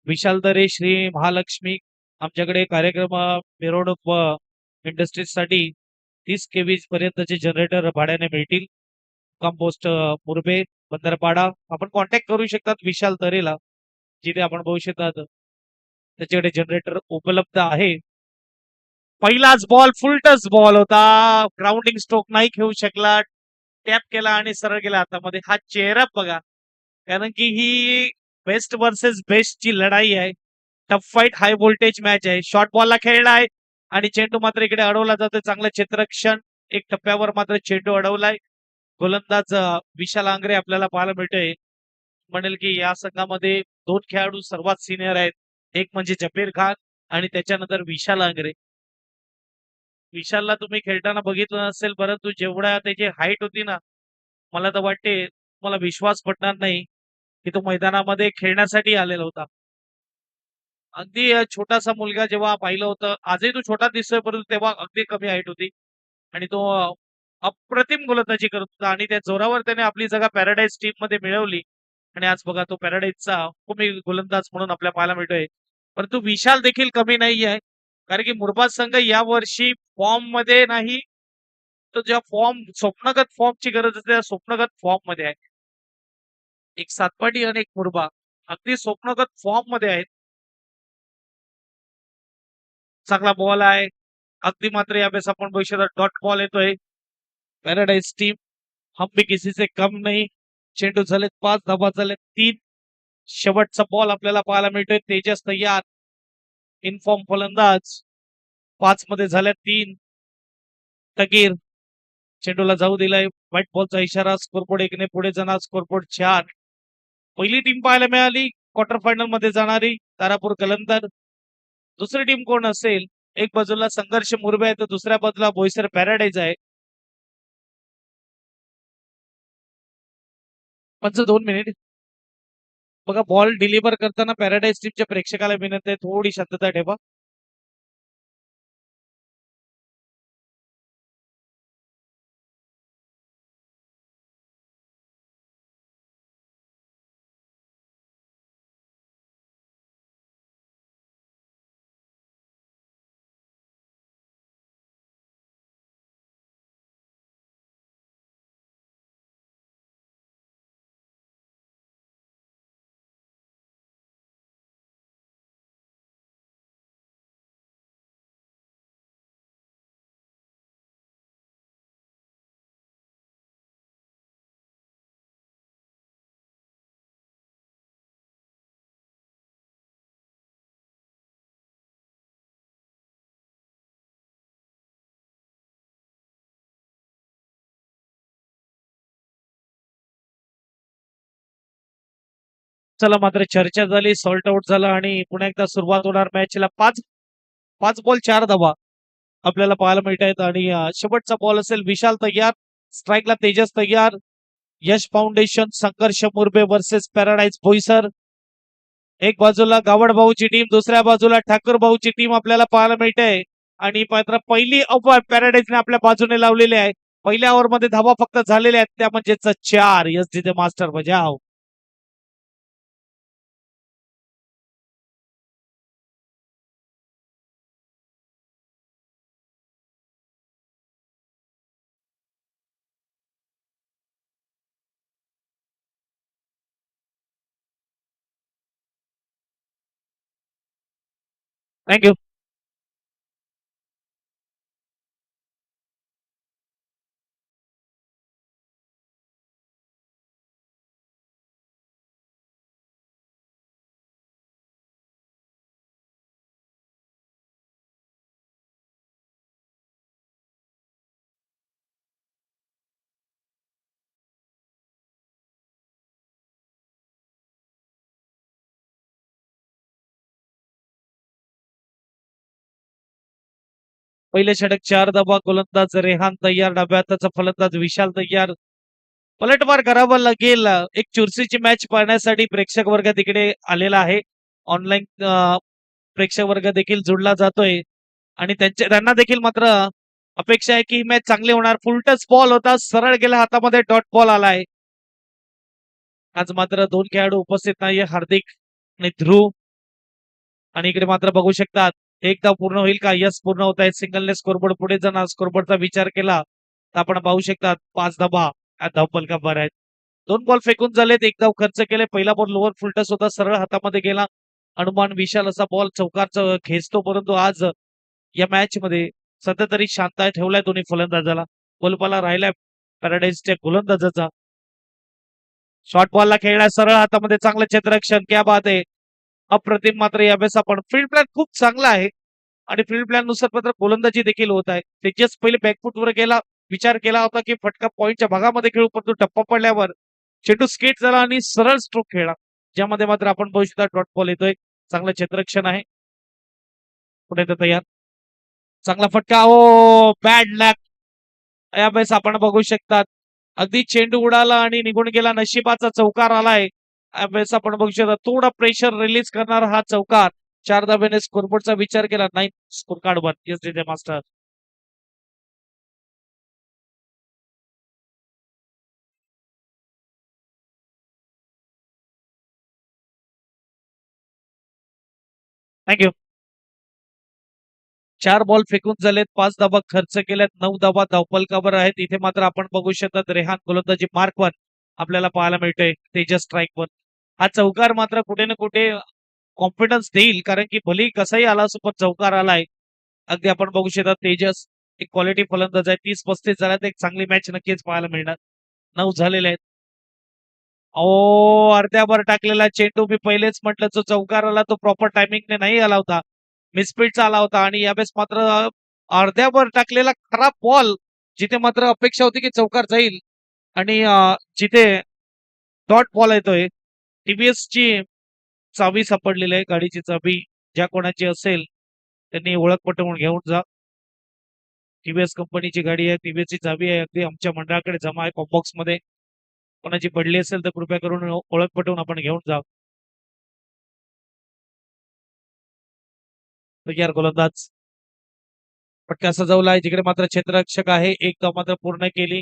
विशाल दरे श्री महालक्ष्मी आमच्याकडे कार्यक्रम मिरवणूक व इंडस्ट्रीजसाठी 30 केव्ही पर्यंतचे जनरेटर भाड्याने मिळतील. कंपोस्ट मुरबे बंदरपाडा आपण कॉन्टॅक्ट करू शकतात विशाल दरेला, जिथे आपण बघू शकतात त्याच्याकडे जनरेटर उपलब्ध आहे. पहिलाच बॉल फुल टच बॉल होता, ग्राउंडिंग स्ट्रोक नाही घेऊ शकला, टॅप केला आणि सरळ गेला हातामध्ये. हा चेहरा बघा, कारण की ही बेस्ट वर्सेस बेस्ट ची लढाई आहे. Tough fight high voltage match आहे. शॉर्ट बॉलला खेळलाय आणि चेंडू मात्र इकडे अडवला जातोय. चांगलं क्षेत्ररक्षण, एक टप्प्यावर मात्र चेंडू अडवलाय. गोलंदाज विशाल आंग्रे आपल्याला पाहायला मिळतोय. म्हणेल की या संघामध्ये 2 खेळाडू सर्वात सिनियर आहेत. एक म्हणजे जबीर खान आणि त्याच्यानंतर विशाल आंग्रे. विशालला तुम्ही खेळताना बघितलं नसेल, परंतु जेवढा त्याची हाईट होती ना, मला तर वाटते मला विश्वास पटणार नाही की तो मैदानामध्ये खेळण्यासाठी आलेला होता. अगदी छोटासा मुलगा जेव्हा पाहिलं होतं, आजही तो छोटा दिसतोय, परंतु तेव्हा अगदी कमी हाईट होती आणि तो अप्रतिम गोलंदाजी करत होता आणि त्या जोरावर त्याने आपली जागा पॅराडाईज टीम मध्ये मिळवली आणि आज बघा तो पॅराडाईजचा हुकुमी गोलंदाज म्हणून आपल्या पाहायला मिळतोय. परंतु विशाल देखील कमी नाही आहे, कारण की मुरबाद संघ या वर्षी फॉर्म मध्ये नाही, तो ज्या स्वप्नगत फॉर्मची गरज असते त्या स्वप्नगत फॉर्म मध्ये आहे. एक सातपाटी आणि एक मुरबा अगदी स्वप्नगत फॉर्म मध्ये आहेत. चांगला बॉल आहे, अगदी मात्र यावेळेस आपण बघू शकतो डॉट बॉल येतोय. पॅराडाईज टीम हम भी किसी से कम नाही. चेंडू झालेत 5, धाबा झालेत 3. शेवटचा बॉल आपल्याला पाहायला मिळतोय. तेजस तय्यार इनफॉर्म फलंदाज. 5 मध्ये झाल्यात 3. तगीर चेंडूला जाऊ दिलाय. व्हाईट बॉलचा इशारा. स्कोरबोर्ड 1 ने पुढे जाणार. स्कोरबोर्ड 4. पहिली टीम पाहायला मिळाली क्वार्टर फायनल मध्ये जाणारी तारापूर कलंदर. दुसरी टीम कोण असेल? एक बाजूला संघर्ष मुरबे आहे तर दुसऱ्या बाजूला बोईसर पॅराडाईज आहे. 2 मिनिट बघा, बॉल डिलिव्हर करताना पॅराडाईज टीमच्या प्रेक्षकाला विनंती आहे, थोडी शांतता ठेवा. चला, मात्र चर्चा झाली, सॉल्ट आउट झाला आणि पुन्हा एकदा सुरुवात होणार मॅचला. 5 बॉल 4 धावा आपल्याला पाहायला मिळत आहेत आणि शेवटचा बॉल असेल. विशाल तय्यार, स्ट्राईकला तेजस तय्यार. यश फाउंडेशन संघर्ष मुरबे वर्सेस पॅराडाईज बोईसर. एक बाजूला गावड भाऊची टीम, दुसऱ्या बाजूला ठाकूर भाऊची टीम आपल्याला पाहायला मिळते आणि मात्र पहिली अवॉर्ड पॅराडाईजने आपल्या बाजूने लावलेली आहे. पहिल्या ओव्हर मध्ये धावा फक्त झालेल्या आहेत, त्या म्हणजेच 4. यस जिथे मास्टर बजाव. थँक्यू. पहिले षटक 4 धावा. गोलंदाज रेहान तय्यार, डाव्या हाताचा फलंदाज विशाल तय्यार. पलटवार करावा लागेल. एक चुरशीची मॅच पाहण्यासाठी प्रेक्षक वर्ग तिकडे आलेला आहे. ऑनलाईन प्रेक्षक वर्ग देखील जुडला जातोय आणि त्यांना देखील मात्र अपेक्षा आहे की ही मॅच चांगली होणार. फुलटच बॉल होता, सरळ गेल्या हातामध्ये डॉट बॉल आलाय. आज मात्र 2 खेळाडू उपस्थित नाहीये, हार्दिक आणि ध्रुव. आणि इकडे मात्र बघू शकतात एक धाव पूर्ण होईल का? यस, पूर्ण होत आहे. सिंगलने स्कोरबोर्ड पुढे जाणार. स्कोरबोर्डचा विचार केला तर आपण पाहू शकतात 5 धाबा या धावफलकावर आहेत. 2 बॉल फेकून झालेत, 1 धाव खर्च केले. पहिला बॉल लोअर फुलटस होता, सरळ हातामध्ये गेला. हनुमान विशाल असा बॉल चौकारचा खेचतो, परंतु आज या मॅच मध्ये सध्या तरी शांत ठेवलाय दोन्ही फलंदाजाला. बोलबाला राहिलाय पॅराडाईजच्या गोलंदाजाचा. शॉर्ट बॉलला खेळलाय सरळ हातामध्ये, चांगलं क्षेत्ररक्षण, क्या बात आहे. अप्रतिम. मात्र यावेळेस आपण फील्ड प्लॅन खूप चांगला आहे आणि फील्ड प्लॅन नुसार मात्र गोलंदाजी देखील होत आहे. त्याच्याच पहिले बॅकफुटवर गेला, विचार केला होता की फटका पॉईंटच्या भागामध्ये खेळू, परंतु टप्पा पडल्यावर चेंडू स्केट झाला आणि सरळ स्ट्रोक खेळला, ज्यामध्ये मात्र आपण बघू शकता डॉट बॉल येतोय. चांगलं क्षेत्ररक्षण आहे. पुढे तर तयार, चांगला फटका. ओ बॅड लॅक. यावेळेस आपण बघू शकतात अगदी चेंडू उडाला आणि निघून गेला. नशिबाचा चौकार आलाय. यावेळेस आपण बघू शकता थोडा प्रेशर रिलीज करणारा हा चौकार. 4 धाब्याने स्कोरबोर्डचा विचार केला. 9 स्कोर कार्ड वर. Yes DJ master. Thank you. 4 ball फेकून झालेत, 5 धाबा खर्च केल्यात, 9 धाबा धावफलकावर आहेत. इथे मात्र आपण बघू शकतात रेहान गोलंदाजी मार्क वन आपल्याला पाहायला मिळतोय तेजस स्ट्राईक वर. हा चौकार मात्र कुठे ना कुठे कॉन्फिडन्स देईल, कारण की भलेही कसाही आला असो पण चौकार आलाय. अगदी आपण बघू शकता तेजस एक क्वालिटी फलंदाज आहे. 30-35 झाल्यात, एक चांगली मॅच नक्कीच पाहायला मिळणार. 9 झालेले आहेत. अहो, अर्ध्यावर टाकलेला चेंडू मी पहिलेच म्हटलं, जो चौकार आला तो प्रॉपर टायमिंगने नाही आला होता, मिसफिल्डचा आला होता. आणि यावेळेस मात्र अर्ध्यावर टाकलेला खराब बॉल, जिथे मात्र अपेक्षा होती की चौकार जाईल आणि जिथे डॉट बॉल येतोय. टीव्हीएस ची चावी सापडलेली आहे, गाडीची चावी. ज्या कोणाची असेल त्यांनी ओळख पटवून घेऊन जा. टीव्हीएस कंपनीची गाडी आहे, टीव्हीएस ची चावी आहे, अगदी आमच्या मंडळाकडे जमा आहे कॉम्बॉक्स मध्ये. कोणाची पडली असेल तर कृपया करून ओळख पटवून आपण घेऊन जा. तयार गोलंदाज फटका सजवलाय, जिकडे मात्र क्षेत्ररक्षक आहे. एक धाव मात्र पूर्ण केली.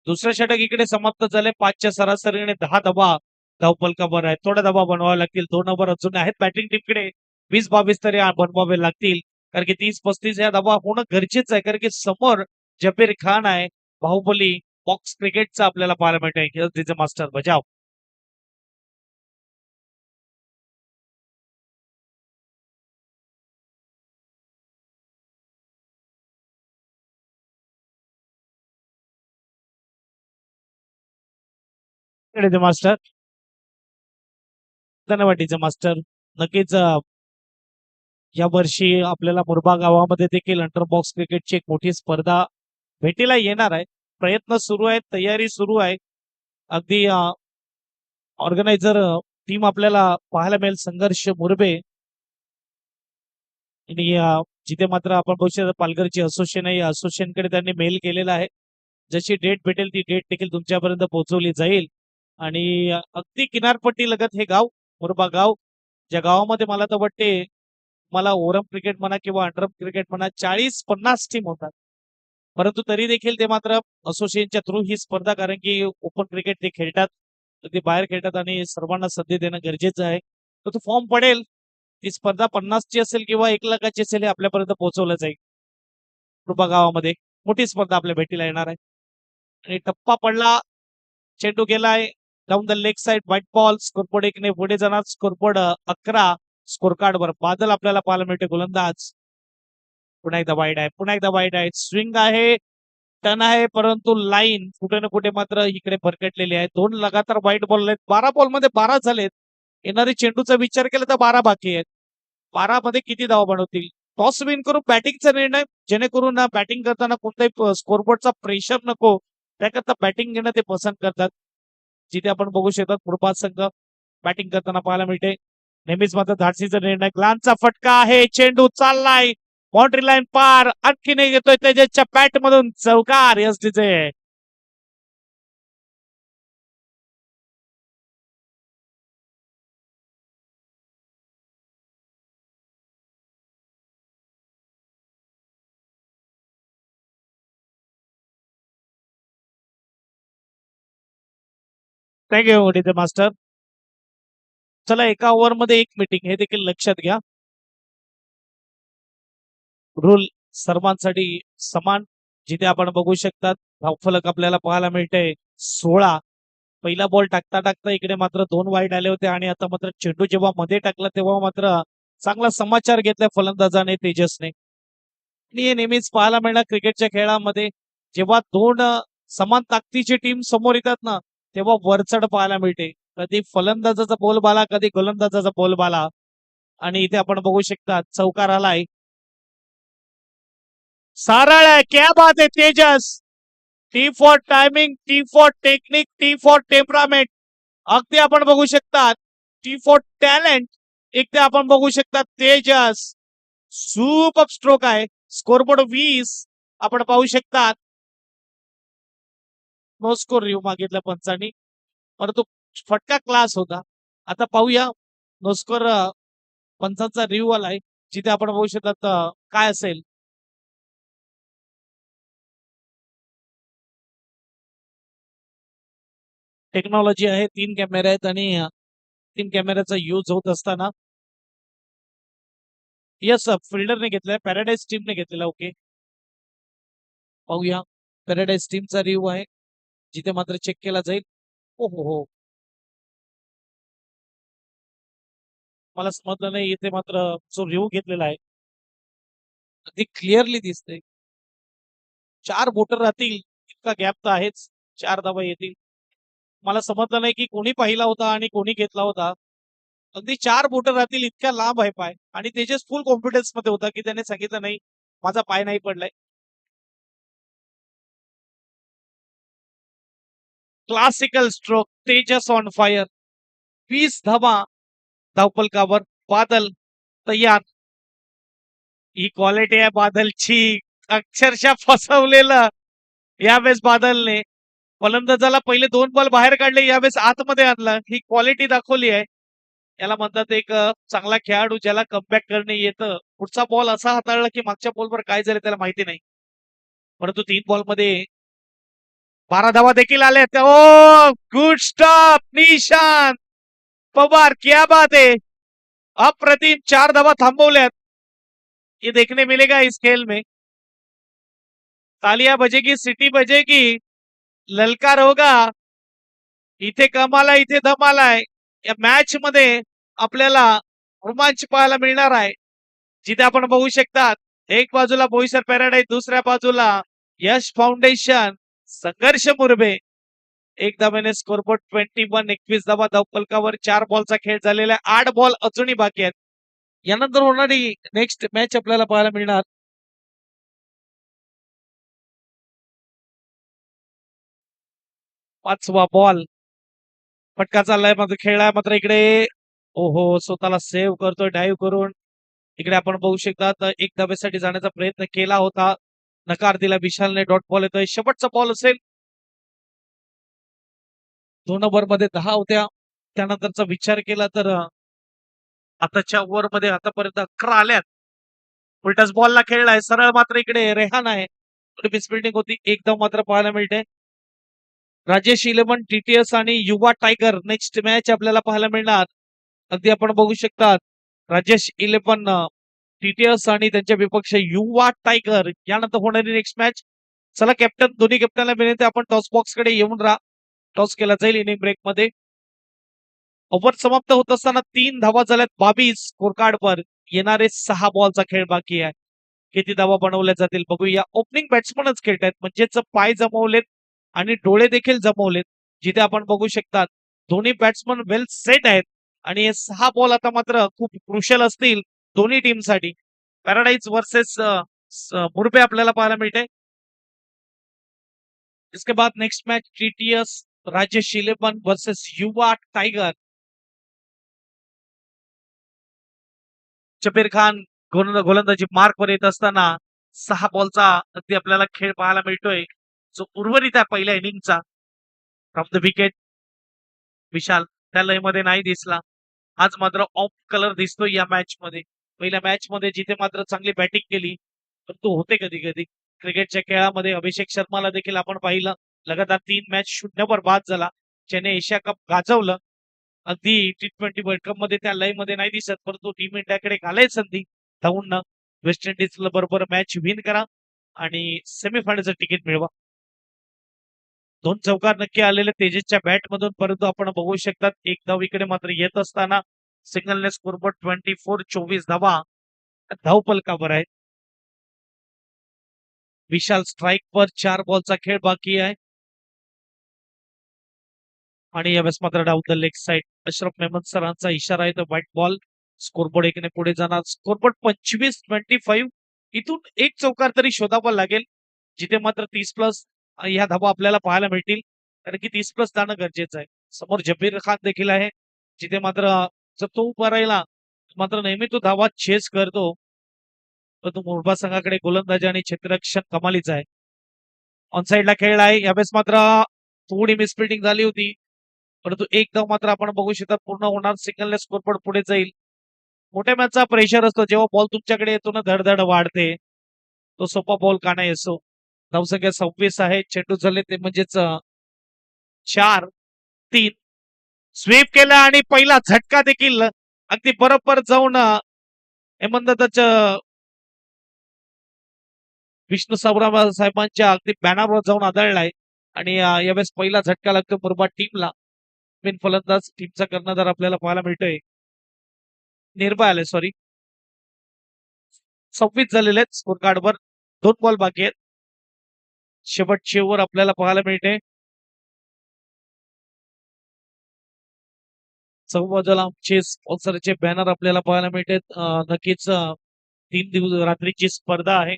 दुसरं षटक इकडे समाप्त झाले. 5च्या सरासरीने 10 धावा धावफलकावर आहेत. थोड्या धावा बनवाव्या लागतील. 2 ओव्हर अजून आहेत बॅटिंग टीमकडे. 20-22 तरी बनवावे लागतील, कारण की 30-35 या धावा होणं गरजेचं आहे, कारण की समोर जबीर खान आहे, बाहुबली बॉक्स क्रिकेटचा आपल्याला पाहायला मिळतंय. तिचे मास्टर बजाव. मास्टर. धन्यवाद डीजे मास्टर. नक्कीच या वर्षी आपल्याला मुरबा गावामध्ये देखील अंडर बॉक्स क्रिकेटची एक मोठी स्पर्धा भेटीला येणार आहे. प्रयत्न सुरू आहेत, तयारी सुरू आहे. अगदी ऑर्गनायझर टीम आपल्याला पाहायला मिळेल संघर्ष मुरबे. आणि जिथे मात्र आपण बघू शकतो पालघरची असोसिएशन आहे, या असोसिएशनकडे त्यांनी मेल केलेला आहे. जशी डेट भेटेल ती डेट देखील तुमच्यापर्यंत पोहोचवली जाईल. आणि अगदी किनारपट्टी लगत हे गाव, मुरबा गाव, ज्या गावामध्ये मला तर वाटते मला ओरम क्रिकेट म्हणा किंवा अंडर क्रिकेट म्हणा 40-50 टीम होतात. परंतु तरी देखील ते मात्र असोसिएशनच्या थ्रू ही स्पर्धा, कारण की ओपन क्रिकेट ते खेळतात, तर ते बाहेर खेळतात आणि सर्वांना संधी देणं गरजेचं आहे. तर तो फॉर्म पडेल, ती स्पर्धा 50 ची असेल किंवा 1 लाखाची असेल, हे आपल्यापर्यंत पोहोचवलं जाईल. कृपा गावामध्ये मोठी स्पर्धा आपल्या भेटीला येणार आहे. आणि टप्पा पडला, चेंडू गेलाय down the leg side, white ball. Scoreboard एकने पुढे जाणार. स्कोरबोर्ड 11 स्कोर कार्ड वर. बादल आपल्याला पाहायला मिळते गोलंदाज. पुन्हा एकदा वाईड आहे, पुन्हा एकदा वाईड आहे. स्विंग आहे, टर्न आहे, परंतु लाईन कुठे ना कुठे मात्र इकडे भरकटलेली आहे. 2 लगातार वाईट बॉल आहेत. 12 बॉल मध्ये 12 झालेत. येणारी चेंडूचा विचार केला तर 12 बाकी आहेत. 12 मध्ये किती धावा बनवतील? टॉस विन करून बॅटिंगचा निर्णय, जेणेकरून बॅटिंग करताना कोणताही स्कोरबोर्डचा प्रेशर नको, त्याकरता बॅटिंग घेणं ते पसंत करतात. जिथे आपण बघू शकतात मुरबाद संघ बॅटिंग करताना पाहायला मिळते. नेहमीच मात्र धाडसीचा निर्णय. ग्लानचा फटका आहे, चेंडू चाललाय बाउंड्री लाईन पार, आणखीन येतोय तेजसच्या बॅट मधून चौकार. एसडीचे थँक्यू डीजे मास्टर. चला, एका ओव्हर मध्ये 1 मीटिंग, हे देखील लक्षात घ्या. रूल सर्वांसाठी समान, जिथे आपण बघू शकतात धावफलक आपल्याला पाहायला मिळते 16. पहिला बॉल टाकता टाकता इकडे मात्र 2 वाईट आले होते आणि आता मात्र चेंडू जेव्हा मध्ये टाकला तेव्हा मात्र चांगला समाचार घेतलाय फलंदाजाने तेजसने. आणि हे नेहमीच पाहायला मिळणार क्रिकेटच्या खेळामध्ये, जेव्हा दोन समान ताकदीची टीम समोर येतात ना, तेव्हा वरचढ पाहायला मिळते. कधी फलंदाजाचा बोलबाला, कधी गोलंदाजाचा बोलबाला. आणि इथे आपण बघू शकता चौकार आलाय. सरळ आहे, क्या बात आहे Tejas. T for timing, T for technique, T for temperament. अगदी आपण बघू शकता टी फॉर टॅलेंट. एकदा आपण बघू शकता तेजस. सुपर स्ट्रोक आहे. स्कोरबोर्ड 20 आपण पाहू शकता. नो स्कोर रिव्ह्यू मागितला पंचांनी, परंतु फटका क्लास होता. आता पाहूया नो स्कोर पंचांचा रिव्ह्यू आलाय, जिथे आपण बघू शकतात काय असेल. टेक्नॉलॉजी आहे, 3 कॅमेरे आहेत आणि 3 कॅमेऱ्याचा यूज होत असताना यस फिल्डरने घेतलाय, पॅराडाईज टीमने घेतलेला. ओके, पाहूया पॅराडाईज टीमचा रिव्ह्यू आहे, जिथे मात्र चेक केला जाईल. हो हो हो, मला समजलं नाही. इथे मात्र जो रिव्ह्यू घेतलेला आहे अगदी क्लिअरली दिसतंय. 4 बोटर राहतील इतका गॅप तर आहेच. 4 धावा येतील. मला समजलं नाही की कोणी पाहिला होता आणि कोणी घेतला होता. अगदी 4 बोटर राहतील इतक्या लांब आहे पाय. आणि तेजस फुल कॉन्फिडन्स मध्ये होता की त्याने सांगितलं नाही माझा पाय नाही पडलाय. Classical stroke, Tejas on fire. 20 धावा धावपलकावर. बादल तयार. ही क्वालिटी आहे बादलची, अक्षरशः फसवलेलं यावेळेस बादलने. फलंदाजाला पहिले 2 बॉल बाहेर काढले, यावेळेस आतमध्ये आणलं. ही क्वालिटी दाखवली आहे. याला म्हणतात एक चांगला खेळाडू ज्याला कमबॅक करणे येतं. पुढचा बॉल असा हाताळला की मागच्या बॉलवर काय झालं त्याला माहिती नाही, परंतु 3 बॉलमध्ये 12 धावा देखील आल्या. ओ गुड स्टॉप निशांत पवार, क्या बात है. अप्रतिम 4 धावा थांबवल्यात. ये देखने मिलेगा इस खेल में. तालिया बजेगी, सिटी बजेगी, ललकार होगा. इथे कमाल आहे, इथे धमाल आहे. या मॅच मध्ये आपल्याला रोमांच पाहायला मिळणार आहे, जिथे आपण बघू शकतात एक बाजूला बोईसर पॅराडाईज, दुसऱ्या बाजूला यश फाउंडेशन, संघर्ष मुरबे. एक धाब्याने स्कोरबोर्ड 21. 21 धावा धावपलकावर. 4 बॉलचा खेळ झालेला आहे. 8 बॉल अजूनही बाकी आहेत. यानंतर होणारी नेक्स्ट मॅच आपल्याला पाहायला मिळणार. 5वा बॉल. फटका चाललाय मात्र खेळलाय मात्र इकडे. ओहो, स्वतःला सेव्ह करतोय डाईव्ह करून. इकडे आपण बघू शकता एक धाब्यासाठी जाण्याचा प्रयत्न केला होता, नकार दिला विशालने. डॉट बॉल येतोय, शेवटचा बॉल असेल. 2 ओव्हर मध्ये 10 होत्या. त्यानंतरचा विचार केला तर आताच्या ओव्हर मध्ये आतापर्यंत 11 आल्यात. उलटाच बॉलला खेळलाय सरळ, मात्र इकडे रेहान आहे. मिसफिल्डिंग होती. एकदम मात्र पाहायला मिळते. राजेश 11 टीटीएस आणि युवा टायगर नेक्स्ट मॅच आपल्याला पाहायला मिळणार. अगदी आपण बघू शकतात राजेश 11 टीटीएस आणि त्यांच्या विपक्ष युवा टायगर. यानंतर होणारी नेक्स्ट मॅच. चला कॅप्टन, दोन्ही कॅप्टनला विनंती आपण टॉस बॉक्स कडे येऊन राहा. टॉस केला जाईल इनिंग ब्रेक मध्ये. ओव्हर समाप्त होत असताना 3 धावा झाल्यात 22 स्कोर कार्ड वर. येणारे 6 बॉलचा खेळ बाकी आहे. किती धावा बनवल्या जातील बघूया. ओपनिंग बॅट्समनच खेळत आहेत, म्हणजेच पाय जमवलेत आणि डोळे देखील जमवलेत, जिथे आपण बघू शकतात दोन्ही बॅट्समन वेल सेट आहेत. आणि हे 6 बॉल आता मात्र खूप क्रुशियल असतील दोन्ही टीमसाठी. पॅराडाईज वर्सेस मुरबे आपल्याला पाहायला मिळते. इसके बाद next match TTS Rajesh 11 versus युवा टाइगर. शबीर खान गोलंदाजी मार्क वर येत असताना 6 बॉलचा अगदी आपल्याला खेळ पाहायला मिळतोय, जो उर्वरित आहे पहिल्या इनिंगचा. फ्रॉम द विकेट विशाल त्या लय मध्ये नाही दिसला. आज मात्र ऑफ कलर दिसतोय या मॅच मध्ये. पहिल्या मॅच मध्ये जिथे मात्र चांगली बॅटिंग केली, पण तो होते कधी कधी क्रिकेटच्या खेळामध्ये. अभिषेक शर्माला देखील आपण पाहिलं, लगातार 3 मॅच 0 बाद झाला. ज्याने एशिया कप गाजवलं. अगदी T20 वर्ल्ड कप मध्ये त्या लय मध्ये नाही दिसत, परंतु टीम इंडियाकडे घालाय संधी धावून. वेस्ट इंडिज बरोबर मॅच विन करा आणि सेमीफायनलचं तिकीट मिळवा. 2 चौकार नक्की आलेले तेजसच्या बॅट मधून, परंतु आपण बघू शकतात एक धाव इकडे मात्र येत असताना सिंगलने स्कोरबोर्ड 24 धावा धावपलकावर आहे. विशाल स्ट्राईक वर 4 बॉलचा खेळ बाकी आहे आणि यावेळेस मात्र down the leg side Ashraf Mehmed सरांचा इशारा आहे तर व्हाईट बॉल. स्कोरबोर्ड एकने पुढे जाणार. स्कोरबोर्ड 25-25. इथून एक चौकार तरी शोधावा लागेल जिथे मात्र 30+ ह्या धावा आपल्याला पाहायला मिळतील, कारण की 30+ जाणं गरजेचं आहे. समोर जबीर खान देखील आहे जिथे मात्र जर तो उभा राहिला मात्र नेहमी तो धावा चेस करतो, परंतु मुरबा संघाकडे गोलंदाजी आणि क्षेत्ररक्षण कमालीच आहे. ऑन साईडला खेळ आहे यावेळेस मात्र थोडी मिसफिल्डिंग झाली होती, परंतु एक धाव मात्र आपण बघू शकता पूर्ण होणार. सिंगलने स्कोरबोर्ड पुढे जाईल. मोठ्या मॅचचा प्रेशर असतो जेव्हा बॉल तुमच्याकडे येतो ना, धडधड वाढते. तो सोपा बॉल का नाही असो. धावसंख्या 26 आहे. चेंडू झाले ते म्हणजेच 4-3. स्वीप केला आणि पहिला झटका देखील अगदी बरोबर जाऊन हेमंतच्या विष्णू सावरा साहेबांच्या अगदी बॅनरवर जाऊन आदळलाय आणि यावेळेस पहिला झटका लागतो मुरबाड टीमला. बिन फलंदाज टीमचा कर्णधार आपल्याला पाहायला मिळतोय. निर्भय आले, सॉरी. 26 झालेले आहेत स्कोर कार्डवर. 2 बॉल बाकी आहेत. शेवटची ओव्हर आपल्याला पाहायला मिळते. चौबाजूला आमचे स्पॉन्सरचे बॅनर आपल्याला पाहायला मिळते. नक्कीच 3 दिवस रात्रीची स्पर्धा आहे.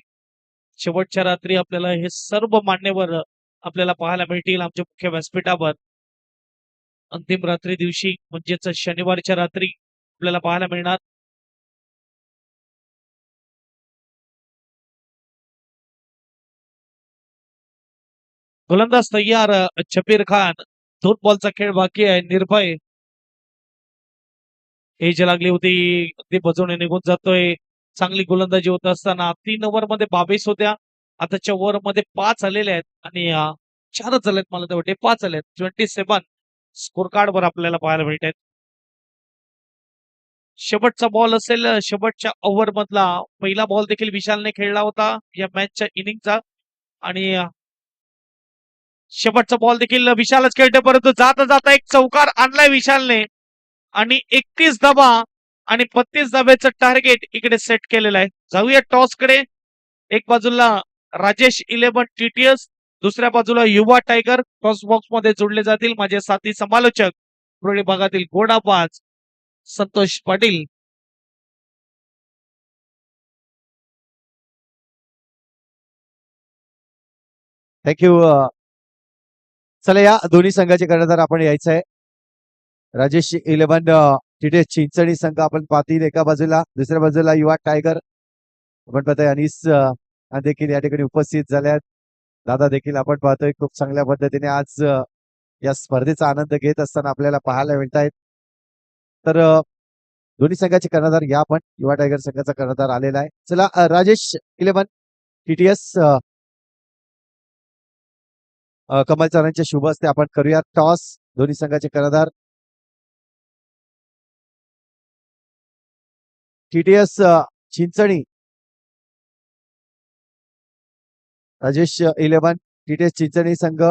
शेवटच्या रात्री आपल्याला हे सर्व मान्यवर आपल्याला पाहायला मिळतील आमच्या मुख्य व्यासपीठावर. अंतिम रात्री दिवशी म्हणजेच शनिवारच्या रात्री आपल्याला पाहायला मिळणार. गोलंदाज तयार जबीर खान. 2 बॉलचा खेळ बाकी आहे. निर्भय एज लागली होती, अगदी बजवणे निघून जातोय. चांगली गोलंदाजी होत असताना 3 ओव्हर मध्ये 22 होत्या. आताच्या ओव्हर मध्ये 5 आलेले आहेत आणि 4च झालेत, मला तर वाटते 5 आलेत. 27 स्कोर कार्ड वर आपल्याला पाहायला मिळत आहेत. शेवटचा बॉल असेल शेवटच्या ओव्हर मधला. पहिला बॉल देखील विशालने खेळला होता या मॅचच्या इनिंगचा आणि शेवटचा बॉल देखील विशालच खेळते, परंतु जाता जाता एक चौकार आणलाय विशालने आणि 31 धावा आणि 32 धाब्याचं टार्गेट इकडे सेट केलेलं आहे. जाऊया टॉस कडे. एक बाजूला राजेश 11 TTS, दुसऱ्या बाजूला युवा टायगर. टॉस बॉक्स मध्ये जोडले जातील माझे साथी समालोचक पुरळी भागातील घोडाबाज संतोष पाटील. थँक्यू. चला या दोन्ही संघाचे कर्णधार आपण यायचं आहे. राजेश 11 तिथे चिंचणी संघ आपण पाहतील एका बाजूला, दुसऱ्या बाजूला युवा टायगर आपण पाहतोय. अनिस देखील या ठिकाणी उपस्थित झाल्यात. दादा देखील आपण पाहतोय खूप चांगल्या पद्धतीने आज या स्पर्धेचा आनंद घेत असताना आपल्याला पाहायला मिळत आहेत. तर दोन्ही संघाचे कर्णधार या आपण. युवा टायगर संघाचा कर्णधार आलेला आहे. चला राजेश 11 TTS कमल चव्हाणांच्या शुभ हस्ते आपण करूया टॉस. दोन्ही संघाचे कर्णधार TTS चिंचणी, राजेश 11 TTS चिंचणी संघ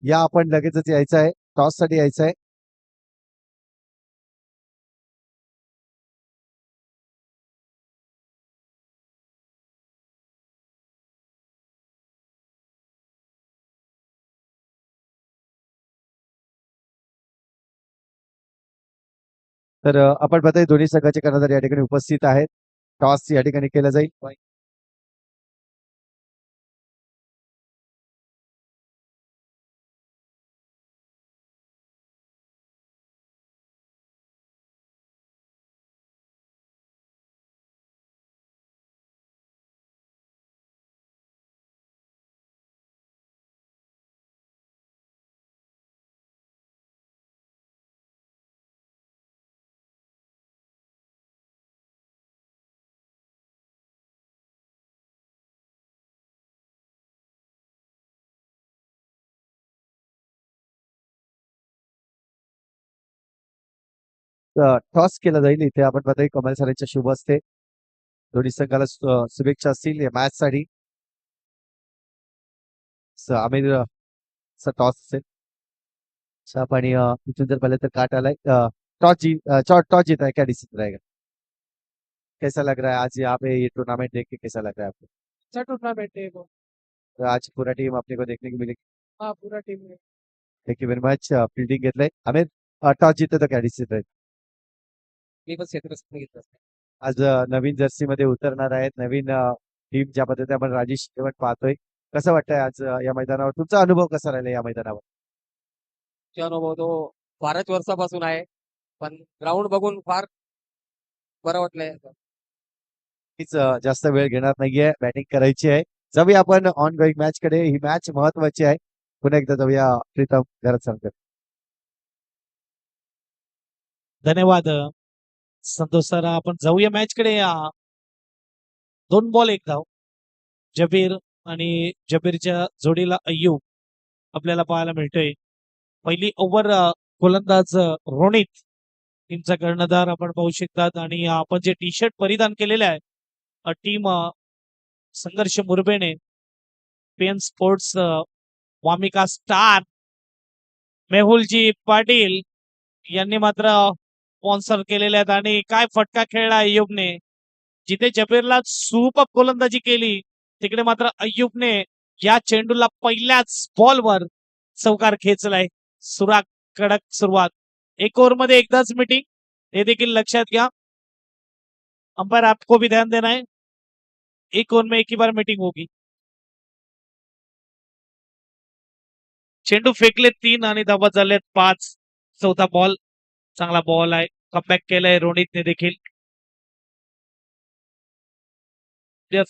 या आपण लगेचच यायचं आहे, टॉस साठी यायचं आहे. तर आपण पाहतोय दोन्ही संघाचे कर्णधार या ठिकाणी उपस्थित आहेत. टॉस या ठिकाणी केला जाईल. टॉस केला जाईल. इथे आपण पाहतोय कमल सरांच्या शुभ हस्ते दोन्ही संघाला शुभेच्छा असतील या मॅच साठी. आमिर टॉस असेल. आणि इथून जर पाहिलं तर काट आलाय. टॉस जीता है, क्या डिसीजन रहेगा? कैसा लग रहा है आज यहाँ पे ये टूर्नामेंट देख के, कैसा लग रहा है आपको? अच्छा टूर्नामेंट है वो। तो आज पूरा टीम अपने को देखने को मिलेगी. हाँ पूरा टीम में। Thank you very much. Fielding घेतलंय आमिर. टॉस जिंकतो तर काय डिसीजन राहील? मी पण क्षेत्ररक्षण घेतलं. आज नवीन जर्सी मध्ये उतरणार आहेत, नवीन टीम ज्या पद्धतीने आपण राजेश इलेव्हन पाहतोय. कसं वाटतंय आज या मैदानावर? तुमचा अनुभव कसा राहिला या मैदानावर? ते अनुभव तो फारच वर्षापासून आहे, पण ग्राउंड बघून फार बरं वाटलंय. हीच जास्त वेळ घेणार नाहीये, बॅटिंग करायची आहे. जाऊया आपण ऑन गोईंग मॅच कडे. ही मॅच महत्वाची आहे. पुन्हा एकदा जाऊया प्रीतम घरात सांगतो. धन्यवाद संतोष सर. आपण जाऊया मॅच कडे. 2 बॉल 1 धाव. जबीर आणि जबीरच्या जोडीला अय्यूब आपल्याला पाहायला मिळतोय. पहिली ओव्हर गोलंदाज रोनित टीमचा कर्णधार आपण पाहू शकतात. आणि आपण जे टी शर्ट परिधान केलेले आहे टीम संघर्ष मुरबेने, पेन स्पोर्ट्स वामिका स्टार मेहुलजी पाटील यांनी मात्र स्पॉन्सर केलेले आहेत. आणि काय फटका खेळला अय्यूबने. जिथे जबीरला सुपर गोलंदाजी केली, तिकडे मात्र अय्यूबने या चेंडूला पहिल्याच बॉलवर चौकार खेचलाय. सुराग कडक सुरुवात. 1 ओव्हर मध्ये एकदाच मीटिंग, हे देखील लक्षात घ्या. अंपायर आपको भी ध्यान देना है. 1 ओव्हर में एक ही बार मीटिंग होगी. चेंडू फेकले 3 आणि धावा झाल्यात 5. चौथा बॉल चांगला बॉल आहे. कमबॅक केलाय रोनितने देखील.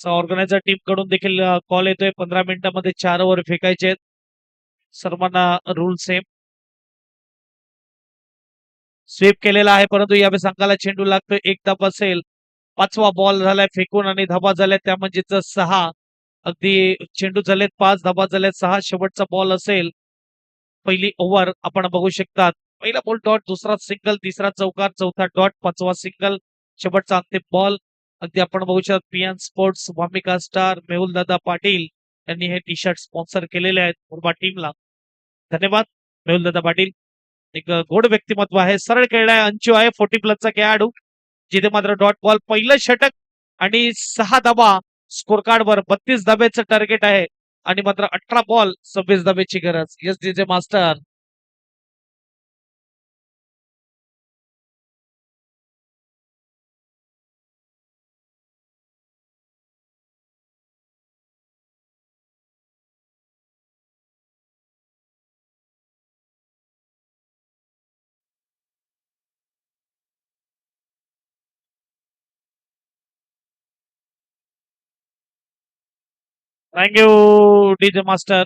ऑर्गनायझर टीम कडून देखील कॉल येतोय. 15 मिनिटांमध्ये 4 ओव्हर फेकायचे आहेत. सर्वांना रूल सेम. स्वीप केलेला आहे, परंतु यावेळी संघाला चेंडू लागतोय. 1 धाव असेल. 5वा बॉल झालाय फेकून आणि धावा झाल्या त्या म्हणजेच 6. अगदी चेंडू झालेत 5, धावा झाल्यात 6. शेवटचा बॉल असेल. पहिली ओव्हर आपण बघू शकतात. पहिला बॉल डॉट, दुसरा सिंगल, तिसरा चौकार, चौथा डॉट, 5वा सिंगल, शेवटचा अंतिम बॉल. अगदी आपण बघू शकतो PN sports Vamika star Mehul Dada Patil यांनी हे टी शर्ट स्पॉन्सर केलेले आहेत मुरबा टीमला. धन्यवाद मेहुल दादा पाटील. एक गोड व्यक्तिमत्व आहे. सरळ खेळलाय. अंचू आहे 40 प्लसचा खेळाडू, जिथे मात्र डॉट बॉल. पहिलं षटक आणि 6 धावा स्कोर कार्ड वर. 32 धाब्याचं टार्गेट आहे आणि मात्र 18 बॉल 26 धाब्याची गरज. Yes DJ master. Thank you DJ master.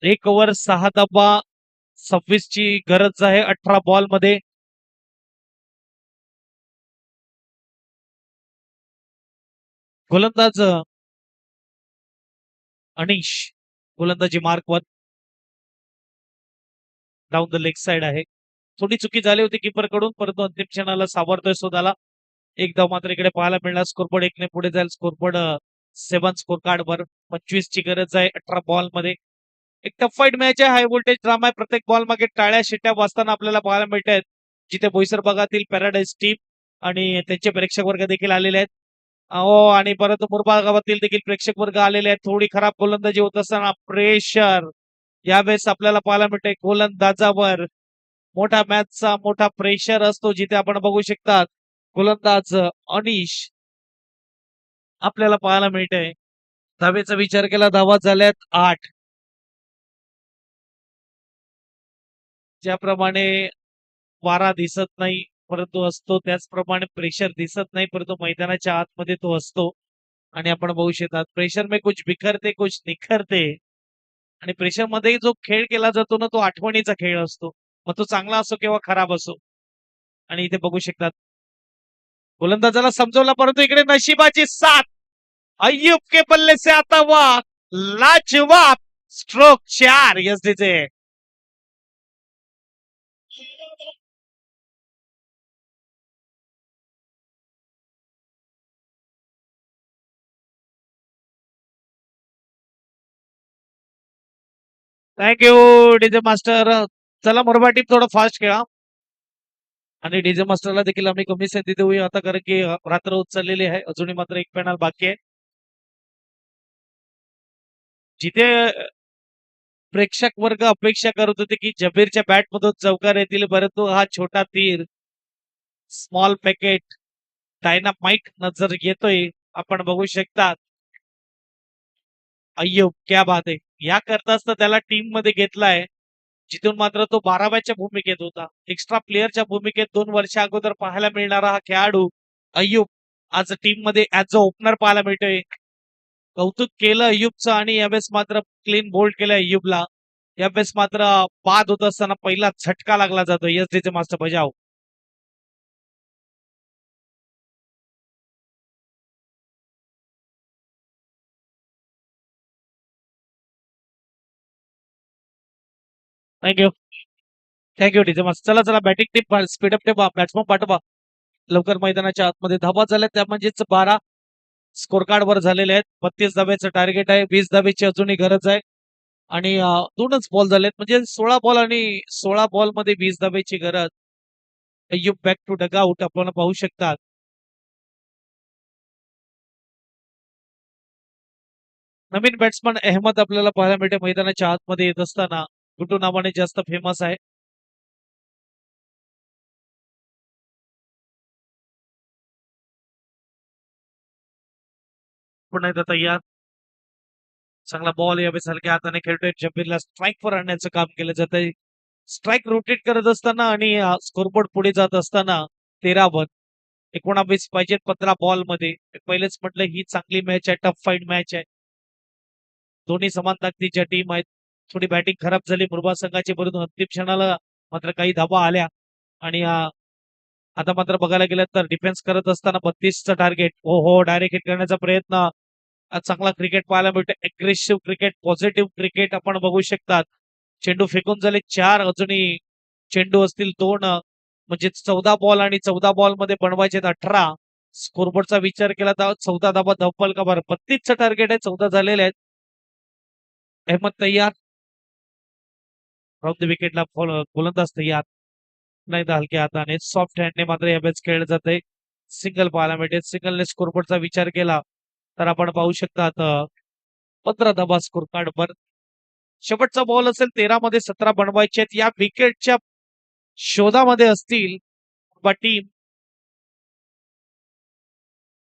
एक ओव्हर 6 धावा, 26 ची गरज आहे 18 बॉल मध्ये. गोलंदाज अनिश गोलंदाजी मार्कवर. डाऊन द लेग साइड आहे. थोडी चुकी झाली होती कीपर कडून, परंतु अंतिम क्षणाला सावरतोय स्वतःला. 1 धाव मात्र इकडे पाहायला मिळणार. स्कोरबोर्ड 1 ने पुढे जाईल. स्कोरबोर्ड 7 स्कोर कार्ड वर. 25 ची गरज आहे 18 बॉल मध्ये. एक टफ फाईट मॅच आहे. हाय व्होल्टेज ड्रामा आहे. प्रत्येक बॉल मागे टाळ्या शिट्ट्या वाजताना आपल्याला पाहायला मिळत आहेत. जिथे बोईसर भागातील पॅराडाईज टीम आणि त्यांचे प्रेक्षक वर्ग देखील आलेले आहेत. आणि परत मुरबाड गावातील देखील प्रेक्षक वर्ग आलेले आहेत. थोडी खराब गोलंदाजी होत असताना प्रेशर यावेळेस आपल्याला पाहायला मिळतंय गोलंदाजावर. मोठा मॅचचा मोठा प्रेशर असतो, जिथे आपण बघू शकतात गोलंदाज अनिश आपल्याला पाहायला मिळतंय. धावेचा विचार केला, धावा झाल्यात 8. ज्याप्रमाणे वारा दिसत नाही परंतु असतो, त्याचप्रमाणे प्रेशर दिसत नाही परंतु मैदानाच्या आतमध्ये तो असतो. आणि आपण बघू शकतात प्रेशर में कुछ बिखरते कुछ निखरते. आणि प्रेशर मध्ये जो खेळ केला जातो ना, तो आठवणीचा खेळ असतो. मग तो चांगला असो किंवा खराब असो. आणि इथे बघू शकतात गोलंदाजाला समजवला, परंतु इकडे नशिबाची साथ. अय्यूब के बल्ले से आता हुआ लाजवाब stroke 4. Yes DJ. Thank you DJ master. चला मुरबा टीम थोडं फास्ट खेळा आणि डीजे मास्टरला देखील आम्ही कमी संधी देऊया आता, कारण की रात्र उचललेली आहे. अजूनही मात्र एक पॅनल बाकी आहे. जिथे प्रेक्षक वर्ग अपेक्षा करत होते की जबीरच्या बॅट मधून चौकार येतील, परंतु हा छोटा तीर, स्मॉल पॅकेट, डायनामाइट नजर येतोय. आपण बघू शकता. अय्यूब क्या बात आहे. या करताच तर त्याला टीम मध्ये घेतलाय, जिथून मात्र तो 12व्याच्या भूमिकेत होता. एक्स्ट्रा प्लेअरच्या भूमिकेत 2 वर्ष अगोदर पाहायला मिळणारा हा खेळाडू अय्यूब आज टीम मध्ये ऍज अ ओपनर पाहायला मिळतोय. कौतुक केलं अय्यूबचं आणि यावेळेस मात्र क्लीन बोल्ड केलं अय्यूबला. यावेळेस मात्र बाद होत असताना पहिला झटका लागला जातो. एसडीचे मास्टर बजाव. थँक्यू. Thank you DJ master. चला चला batting team speed up team batsman पाठवा लवकर मैदानाच्या आतमध्ये. धावा झाल्या त्या म्हणजेच 12 स्कोर कार्ड वर झालेले आहेत. 32 धाब्याचं टार्गेट आहे. 20 धाब्याची अजूनही गरज आहे. आणि 2च बॉल झालेत, म्हणजे 16 बॉल आणि 16 बॉल मध्ये 20 धाब्याची गरज. अय्यूब बॅक टू डगआउट आपण पाहू शकतात. नवीन बॅट्समन अहमद आपल्याला पाहायला मिळते मैदानाच्या आतमध्ये येत असताना. गुटू नावाने जास्त फेमस आहे. पुन्हा एकदा तयार. चांगला बॉल यावेळेस हलक्या हाताने खेळतोय. जबीरला स्ट्राईक वर आणण्याचं काम केलं जात आहे. स्ट्राईक रोटेट करत असताना आणि स्कोरबोर्ड पुढे जात असताना 13 वर 19 पाहिजेत 15 बॉल मध्ये. पहिलेच म्हटलं ही चांगली मॅच आहे, टफ फाईट मॅच आहे. दोन्ही समान ताकदीच्या टीम आहेत. थोडी बॅटिंग खराब झाली मुरबा संघाची, परंतु अंतिम क्षणाला मात्र काही धावा आल्या. आणि आता मात्र बघायला गेलं तर डिफेन्स करत असताना 32चं टार्गेट. हो हो, डायरेक्ट हिट करण्याचा प्रयत्न. आज चांगला क्रिकेट पाहायला मिळतो. अग्रेसिव्ह क्रिकेट, पॉझिटिव्ह क्रिकेट आपण बघू शकतात. चेंडू फेकून झाले 4, अजूनही चेंडू असतील 2, म्हणजे 14 बॉल आणि 14 बॉल मध्ये बनवायचे 18. स्कोरबोर्डचा विचार केला तर 14 धाबा धप्पल का बरं. 32चं टार्गेट आहे, 14 झालेले आहेत. अहमद तयार. राऊंड द विकेटला गोलंदाज तयार. नाही तर हलक्या हाताने सॉफ्ट हँडने मात्र यावेळेस खेळलं जाते. सिंगल पाहायला मिळते. सिंगलने स्कोरबोर्डचा विचार केला तर आपण पाहू शकतात 15 धाबा स्कोर कार्ड वर. शेवटचा बॉल असेल 13 मध्ये 17 बनवायचे आहेत. या विकेटच्या शोधामध्ये असतील टीम.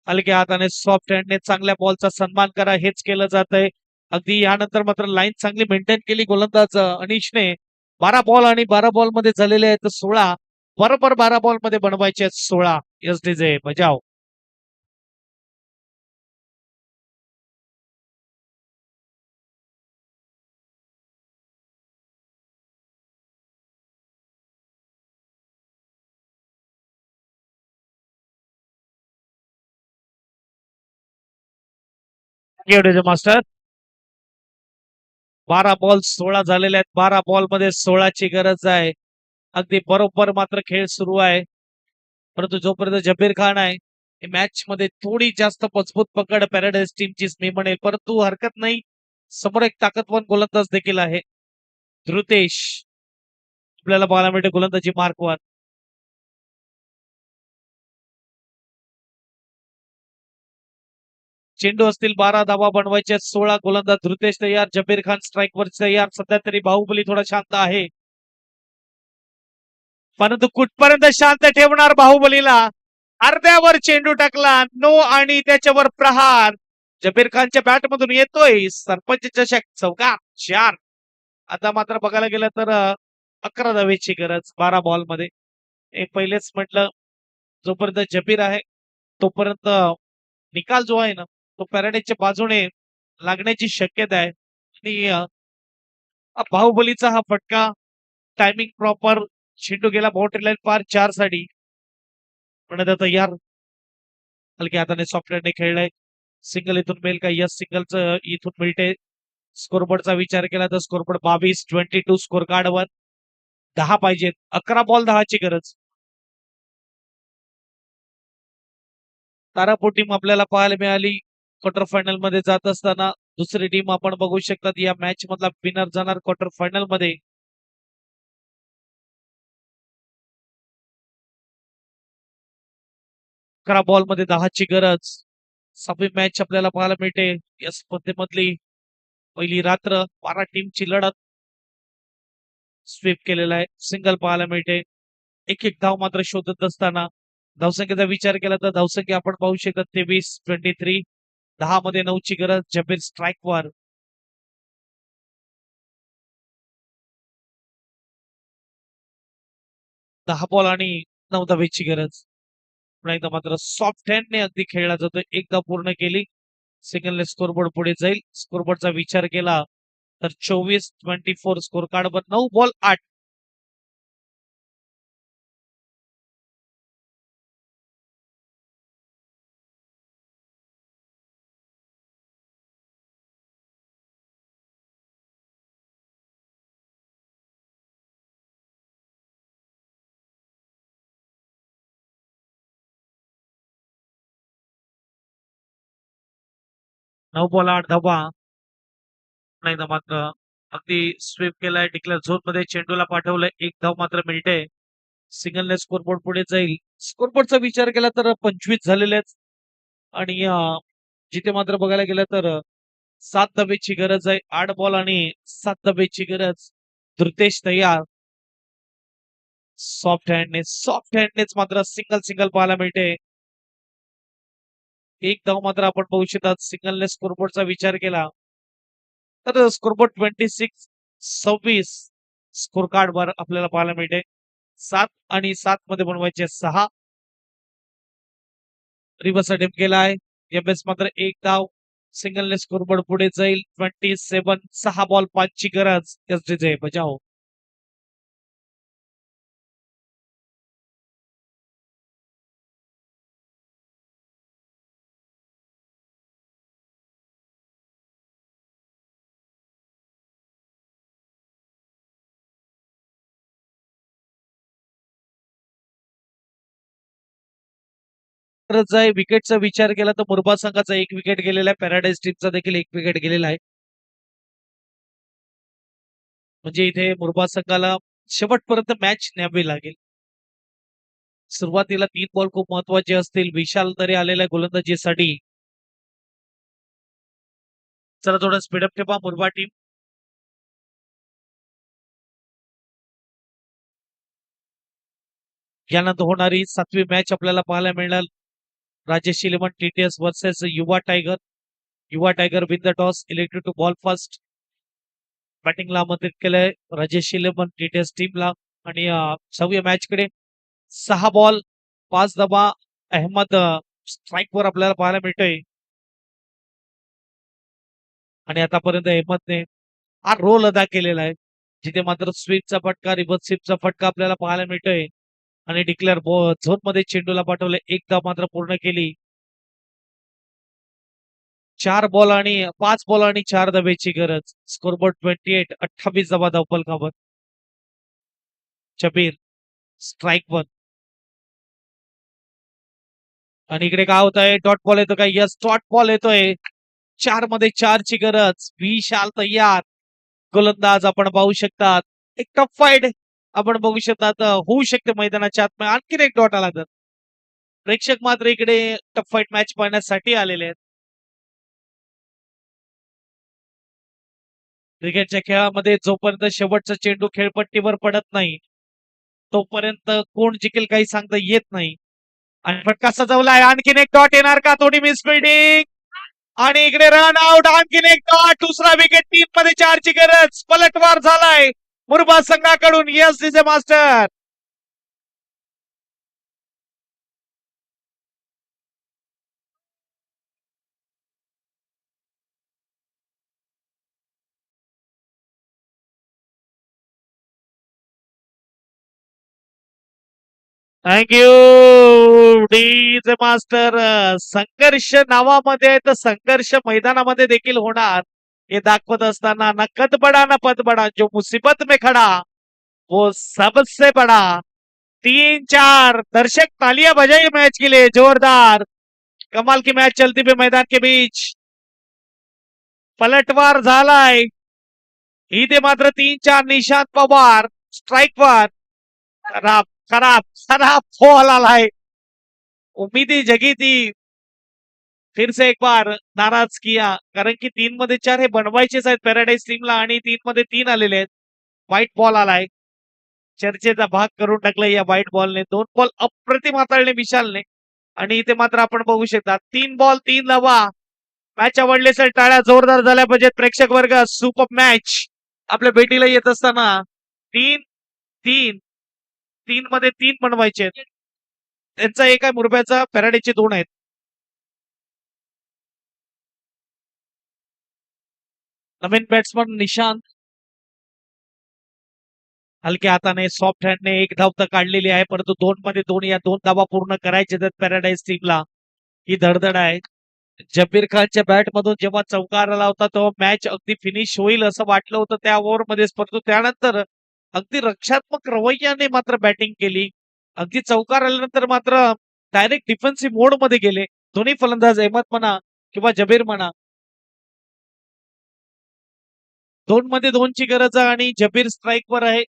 हलक्या हाताने सॉफ्ट हँडने चांगल्या बॉलचा सन्मान करा, हेच केलं जात आहे. अगदी यानंतर मात्र लाईन चांगली मेंटेन केली गोलंदाज अनिशने. 12 बॉल आणि 12 बॉल मध्ये झालेले आहेत 16. बरोबर 12 बॉल मध्ये बनवायचे आहेत 16. एसडीजे बजाव. मास्टर. 12 बॉल 16 झालेले आहेत. 12 बॉल मध्ये 16ची गरज आहे. अगदी बरोबर मात्र खेळ सुरू आहे. परंतु जोपर्यंत जबीर खान आहे मॅच मध्ये थोडी जास्त मजबूत पकड पॅराडाईज टीमचीच मी म्हणेल, परंतु हरकत नाही. समोर एक ताकदवान गोलंदाज देखील आहे. धृतेश आपल्याला पाहायला मिळते गोलंदाजी मार्क 1. चेंडू असतील 12 धावा बनवायचे 16. गोलंदाज धृतेश तयार. जबीर खान स्ट्राईक वर तयार. सध्या तरी बाहुबली थोडा शांत आहे, परंतु कुठपर्यंत शांत ठेवणार बाहुबलीला. अर्ध्यावर चेंडू टाकला, नो आणि त्याच्यावर प्रहार. जबीर खानच्या बॅट मधून येतोय सरपंच चषक चौकार 4. आता मात्र बघायला गेलं तर 11 धावेची गरज 12 बॉल मध्ये. पहिलेच म्हटलं जोपर्यंत जबीर आहे तोपर्यंत निकाल जो आहे ना तो पॅराडाईजच्या बाजूने लागण्याची शक्यता आहे. आणि बाहुबलीचा हा फटका टायमिंग प्रॉपर. चेंडू गेला बाउंड्री लाईन पार 4 साठी. पण आता तयार. हलक्या हाताने सॉफ्टवेअरने खेळलाय. सिंगल इथून मिळेल का? यस, सिंगलचं इथून मिळते. स्कोरबोर्डचा विचार केला तर स्कोरबोर्ड 22 22 स्कोर कार्डवर 10 पाहिजेत. 11 बॉल 10ची गरज. तारापूर टीम आपल्याला पाहायला मिळाली क्वार्टर फायनल मध्ये जात असताना दुसरी टीम आपण बघू शकतात या मॅच मधला विनर जाणार क्वार्टर फायनल मध्ये. अकरा बॉल मध्ये 10ची गरज. 6वी मॅच आपल्याला पाहायला मिळते या स्पर्धेमधली. पहिली रात्र 12 टीमची लढत. स्वीप केलेला आहे, सिंगल पाहायला मिळते. एक एक धाव मात्र शोधत असताना धावसंख्येचा विचार केला तर धावसंख्या आपण पाहू शकतो 23-23. 10 मध्ये 9ची गरज. जबीर स्ट्राईक वर. 10 बॉल आणि 9 धावेची गरज. पुन्हा एकदा मात्र सॉफ्ट हँडने अगदी खेळला जातो. एकदा पूर्ण केली सिंगलने स्कोरबोर्ड पुढे जाईल. स्कोरबोर्डचा विचार केला तर 24-24 स्कोर कार्डवर 9 बॉल 8. नऊ बॉल 8 धावा. पुन्हा एकदा मात्र अगदी स्वीप केलाय. डिक्लेअर झोन मध्ये चेंडूला पाठवलंय. एक धाव मात्र मिळते. सिंगलने स्कोरबोर्ड पुढे जाईल. स्कोरबोर्डचा विचार केला तर 25 झालेले आहेत. आणि जिथे मात्र बघायला गेलं तर 7 धावेची गरज आहे. 8 बॉल आणि 7 धावेची गरज. धृतेश तयार. सॉफ्ट हँडनेच मात्र सिंगल सिंगल पाहायला मिळते. एक धाव मात्र आपण पाहू शकतात. सिंगलने स्कोरबोर्डचा विचार केला तर स्कोरबोर्ड 26-26 स्कोर कार्ड वर आपल्याला पाहायला मिळते. 7 आणि 7 मध्ये बनवायचे 6. रिव्हर्स अटेम्प्ट केलाय. एमएस मात्र एक धाव. सिंगलने स्कोरबोर्ड पुढे जाईल. 27. 6 बॉल 5 ची गरज. एसडीजे बजाव. गरज आहे. विकेटचा विचार केला तर मुरबाद संघाचा एक विकेट गेलेला आहे. पॅराडाईज टीमचा देखील एक विकेट गेलेला आहे. म्हणजे इथे मुरबाद संघाला शेवटपर्यंत मॅच न्यावी लागेल. सुरुवातीला 3 बॉल खूप महत्वाचे असतील. विशाल तरी आलेला आहे गोलंदाजीसाठी. चला थोडं स्पीडअप ठेवा मुरबाड टीम. यानंतर होणारी 7वी मॅच आपल्याला पाहायला मिळणार. Rajesh eleven TTS versus Yuva tiger. Yuva tiger win the toss, elected to bowl first. बॅटिंगला आमंत्रित केलंय राजेश इलेव्हन टीटीएस टीमला. आणि 6व्या मॅच कडे 6 बॉल 5 धावा. अहमद स्ट्राईक वर आपल्याला पाहायला मिळतोय. आणि आतापर्यंत अहमदने हा रोल अदा केलेला आहे. जिथे मात्र स्वीपचा फटका, रिव्हर्स स्वीपचा फटका आपल्याला पाहायला मिळतोय. आणि डिक्लेअर झोन मध्ये चेंडूला पाठवले. एक धाव मात्र पूर्ण केली. 4 बॉल आणि 5 बॉल आणि 4 धावेची गरज. स्कोरबोर्ड 28 धावा धावफलकावर. शबीर स्ट्राईक वर. आणि इकडे काय होत आहे? डॉट बॉल येतो काय? यस, डॉट बॉल येतोय. 4 मध्ये 4 ची गरज. विशाल तयार. गोलंदाज आपण पाहू शकतात. एक टफ फाईट आपण बघू शकतात होऊ शकते मैदानाच्या आत. आणखीन एक डॉट आला तर प्रेक्षक मात्र इकडे टफ फाईट मॅच पाहण्यासाठी आलेले आहेत. क्रिकेटच्या खेळामध्ये जोपर्यंत शेवटचा चेंडू खेळपट्टीवर पडत नाही तोपर्यंत कोण जिंकेल काही सांगता येत नाही. आणि फटका सजवलाय. आणखीन एक डॉट येणार का? थोडी मिस फिल्डिंग आणि इकडे रन आउट. आणखीन एक डॉट. दुसरा विकेट. 3 मध्ये 4 ची गरज. पलटवार झालाय मुरबाद संघाकडून. Yes DJ master. Thank you DJ master. संघर्ष नावामध्ये आहे तर संघर्ष मैदानामध्ये देखील होणार हे दाखवत असताना ना कद बडा ना पद बडा, जो मुसीबत में खडा वो सबसे बडा. 3-4 दर्शक तालियां बजाई मैच के लिए. जोरदार कमाल की मैच चलती हुई मैदान के बीच. पलटवार झालाय. इथे मात्र 3-4 निशांत पवार स्ट्राईकवर. खराब खराब खराब बॉल आलाय. उम्मीदी जगी थी, फिर से एक बार नाराज किया. कारण की 3 मध्ये 4 हे बनवायचेच आहेत पॅराडाईज टीमला आणि 3 मध्ये 3 आलेले आहेत. व्हाईट बॉल आलाय. चर्चेचा भाग करून टाकलाय या व्हाईट बॉलने. 2 बॉल अप्रतिम हाताळले विशालने आणि इथे मात्र आपण बघू शकता 3 बॉल 3 धावा. मॅच आवडले सर, टाळ्या जोरदार झाल्या पाहिजेत प्रेक्षक वर्ग. सुपर मॅच आपल्या भेटीला येत असताना 3 मध्ये 3 बनवायचे आहेत. त्यांचा एक आहे मुरब्याचा, पॅराडेचे 2 आहेत. नवीन बॅट्समन निशांत हलक्या हाताने सॉफ्ट हँडने एक धाव तर काढलेली आहे, परंतु 2 मध्ये 2 या 2 धावा पूर्ण करायचे आहेत पॅराडाईज टीमला. ही धडधड आहे. जबीर खानच्या बॅट मधून जेव्हा चौकार आला होता तेव्हा मॅच अगदी फिनिश होईल असं वाटलं होतं त्या ओव्हर मध्येच, परंतु त्यानंतर अगदी रक्षात्मक रवैयाने मात्र बॅटिंग केली. अगदी चौकार आल्यानंतर मात्र डायरेक्ट डिफेन्सिव्ह मोड मध्ये गेले दोन्ही फलंदाज, अहमद म्हणा किंवा जबीर म्हणा. 2 मध्ये 2 ची गरज आहे आणि जबीर स्ट्राईकवर आहे.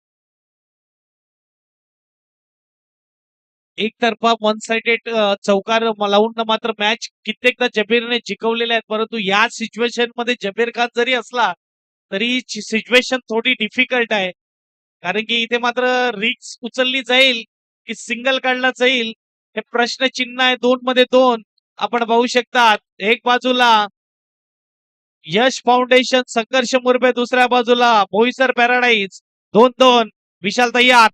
एकतर्फा वन साइडेड चौकार लावून मात्र मॅच कित्येकदा जबीरने जिंकवलेले आहेत, परंतु या सिच्युएशन मध्ये जबीर खान जरी असला तरी सिच्युएशन थोडी डिफिकल्ट आहे. कारण की इथे मात्र रिस्क उचलली जाईल की सिंगल काढला जाईल हे प्रश्नचिन्ह आहे. 2 मध्ये 2 आपण पाहू शकतात. एक बाजूला यश फाउंडेशन संघर्ष मुरबे, दुसऱ्या बाजूला बोईसर पॅराडाईज. 2-2 विशाल तयार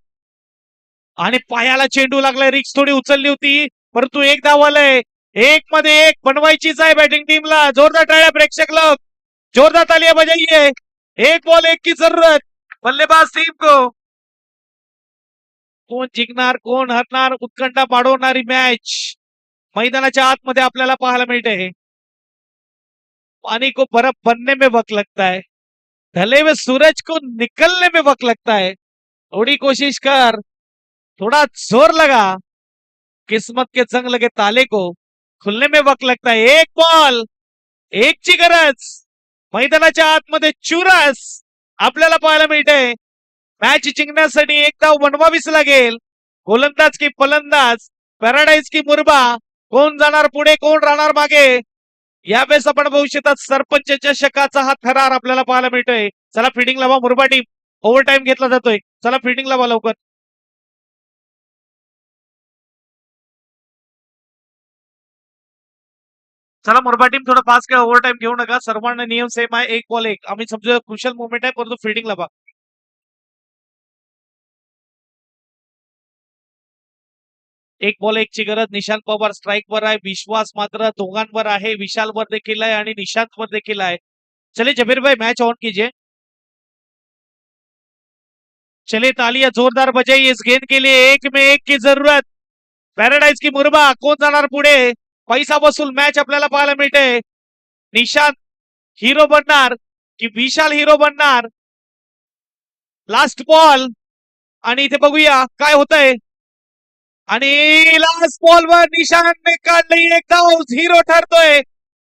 आणि पायाला चेंडू लागलाय. रिक्स थोडी उचलली होती, परंतु एक धाव आलंय. 1 मध्ये 1 बनवायचीच आहे बॅटिंग टीमला. जोरदार टाळ्या प्रेक्षक लोग, जोरदार तालियां बजाइए. 1 बॉल 1 की जरूरत बल्लेबाज टीम को. कोण जिंकणार कोण हरणार, उत्कंठा वाढवणारी मॅच मैदानाच्या आतमध्ये आपल्याला पाहायला मिळते. पानी को बर्फ बनने में वक्त लगता है, ढले हुए सूरज को निकलने में वक्त लगता है. थोड़ी कोशिश कर, थोड़ा जोर लगा, किस्मत के जंग लगे ताले को खुलने में वक्त लगता है. 1 बॉल 1 ची गरज मैदानाच्या आतमध्ये चुरस आपल्याला पाहायला मिळते. मॅच जिंकण्यासाठी 1 धाव बनवावीच लागेल. गोलंदाज की फलंदाज, पॅराडाईज की मुरबा, कोण जाणार पुढे कोण राहणार मागे, यावेळेस आपण बघू शकतात सरपंच चषकाचा हा थरार आपल्याला पाहायला मिळतोय. चला फिल्डिंग लावा मुरबा टीम, ओव्हर टाइम घेतला जातोय. चला फिल्डिंग लावा लवकर. चला मुरबा टीम थोडं फास्ट खेळा, ओव्हर टाइम घेऊ नका. सर्वांना नियम सेम आहे. 1 बॉल 1. आम्ही समजूया क्रुशियल मुवमेंट आहे, परंतु फिल्डिंग लावा. एक बॉल 1 ची गरज. निशांत पवार स्ट्राईकवर आहे. विश्वास मात्र दोघांवर आहे, विशालवर देखील आहे आणि निशांतवर देखील आहे. चले जबीर भाई मैच ऑन कीजिए. चले तालियां जोरदार बजाइए इस गेंद के लिए. 1 में 1 की जरूरत. पॅराडाईज की मुरबा, कोण जाणार पुढे, पैसा वसूल मॅच आपल्याला पाहायला मिळते. निशांत हिरो बनणार की विशाल हिरो बनणार. लास्ट बॉल आणि इथे बघूया काय होतंय. आणि लास्ट बॉलवर निशांतने काढली 1 धाव, हिरो ठरतोय.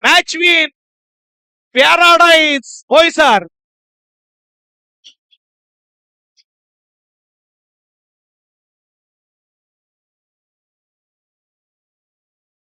Match win Paradise Boisar.